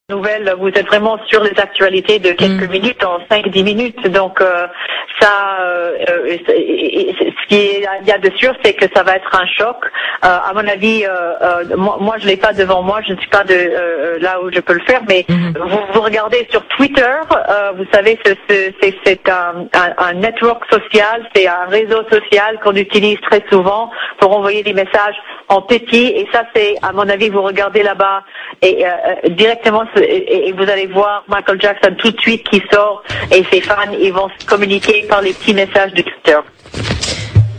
Nouvelles, vous êtes vraiment sur les actualités de quelques minutes, en 5-10 minutes. Donc ce qu'il y a de sûr, c'est que ça va être un choc. À mon avis, moi je l'ai pas devant moi, je ne suis pas là où je peux le faire, mais vous regardez sur Twitter, vous savez, c'est un network social, c'est un réseau social qu'on utilise très souvent pour envoyer des messages en petit, et ça c'est, à mon avis, vous regardez là-bas et directement, et vous allez voir Michael Jackson tout de suite qui sort, et ses fans, ils vont se communiquer par les petits messages de Twitter.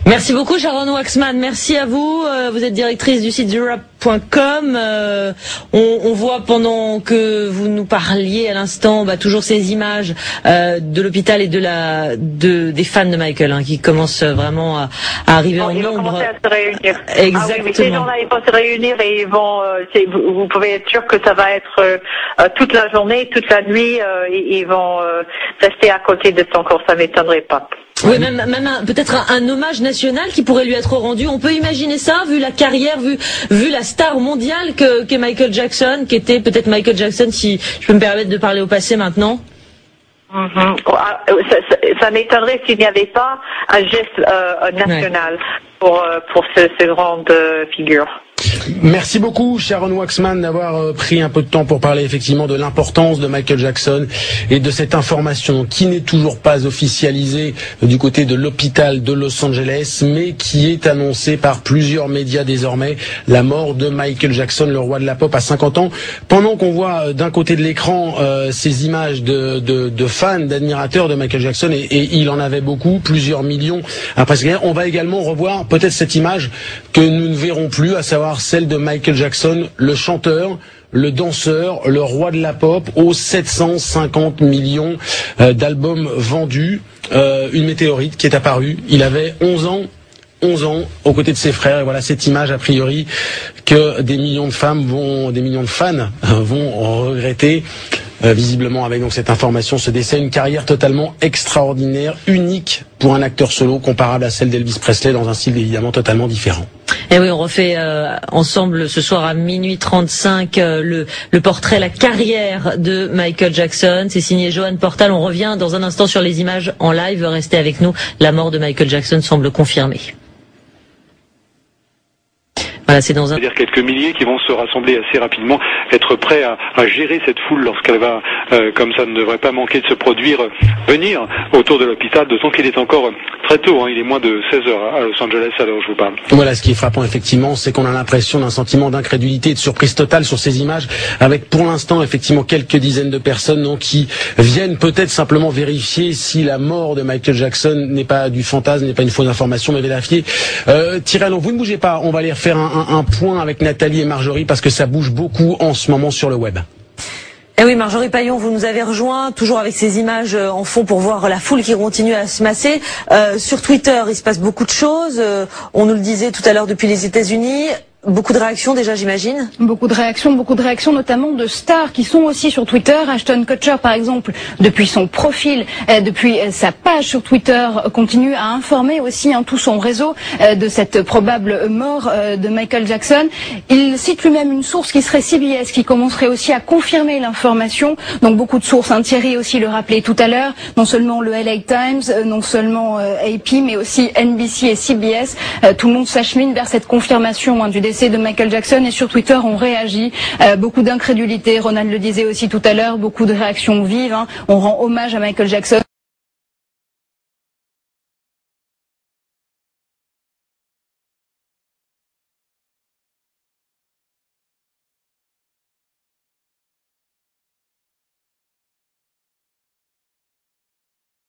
Merci beaucoup Sharon Waxman, merci à vous. Vous êtes directrice du site TheWrap.com. On voit pendant que vous nous parliez à l'instant, toujours ces images de l'hôpital et des fans de Michael qui commencent vraiment à arriver en nombre. Ils vont commencer à se réunir. Exactement. Ah oui, ces gens-là, ils vont se réunir et ils vont. Vous pouvez être sûr que ça va être toute la journée, toute la nuit. Ils vont rester à côté de son corps, ça m'étonnerait pas. Oui, même peut-être un hommage national qui pourrait lui être rendu. On peut imaginer ça, vu la carrière, vu la star mondiale qu'est Michael Jackson, qui était peut-être Michael Jackson, si je peux me permettre de parler au passé maintenant. Ça m'étonnerait s'il n'y avait pas un geste national pour ce grande figure. Merci beaucoup Sharon Waxman d'avoir pris un peu de temps pour parler effectivement de l'importance de Michael Jackson et de cette information qui n'est toujours pas officialisée du côté de l'hôpital de Los Angeles, mais qui est annoncée par plusieurs médias désormais, la mort de Michael Jackson, le roi de la pop, à 50 ans. Pendant qu'on voit d'un côté de l'écran ces images de fans, d'admirateurs de Michael Jackson, et il en avait beaucoup, plusieurs millions après ce on va également revoir peut-être cette image que nous ne verrons plus, à savoir celle de Michael Jackson, le chanteur, le danseur, le roi de la pop, aux 750 millions d'albums vendus. Une météorite qui est apparue. Il avait 11 ans aux côtés de ses frères, et voilà cette image a priori que des millions de fans vont regretter. Visiblement, avec donc cette information, ce décès, une carrière totalement extraordinaire, unique pour un acteur solo, comparable à celle d'Elvis Presley, dans un style évidemment totalement différent. Et oui, on refait ensemble ce soir à minuit 35 le portrait, la carrière de Michael Jackson. C'est signé Johan Portal. On revient dans un instant sur les images en live. Restez avec nous. La mort de Michael Jackson semble confirmée. Voilà, c'est dans c'est-à-dire quelques milliers qui vont se rassembler assez rapidement, être prêts à gérer cette foule lorsqu'elle va, comme ça ne devrait pas manquer de se produire, venir autour de l'hôpital, d'autant qu'il est encore très tôt, il est moins de 16 heures à Los Angeles à l'heure où je vous parle. Voilà, ce qui est frappant effectivement, c'est qu'on a l'impression d'un sentiment d'incrédulité et de surprise totale sur ces images, avec pour l'instant effectivement quelques dizaines de personnes qui viennent peut-être simplement vérifier si la mort de Michael Jackson n'est pas du fantasme, n'est pas une fausse information, mais vérifier. Tyrell, vous ne bougez pas, on va aller refaire un point avec Nathalie et Marjorie parce que ça bouge beaucoup en ce moment sur le web. Eh oui, Marjorie Paillon, vous nous avez rejoint, toujours avec ces images en fond pour voir la foule qui continue à se masser. Sur Twitter, il se passe beaucoup de choses. On nous le disait tout à l'heure depuis les États-Unis. Beaucoup de réactions déjà, j'imagine. Beaucoup de réactions notamment de stars qui sont aussi sur Twitter. Ashton Kutcher, par exemple, depuis son profil, depuis sa page sur Twitter, continue à informer aussi tout son réseau de cette probable mort de Michael Jackson. Il cite lui-même une source qui serait CBS, qui commencerait aussi à confirmer l'information. Donc beaucoup de sources. Thierry aussi le rappelait tout à l'heure. Non seulement le LA Times, non seulement AP, mais aussi NBC et CBS. Tout le monde s'achemine vers cette confirmation du décès de Michael Jackson, et sur Twitter on réagit, beaucoup d'incrédulité, Ronald le disait aussi tout à l'heure, beaucoup de réactions vives, on rend hommage à Michael Jackson.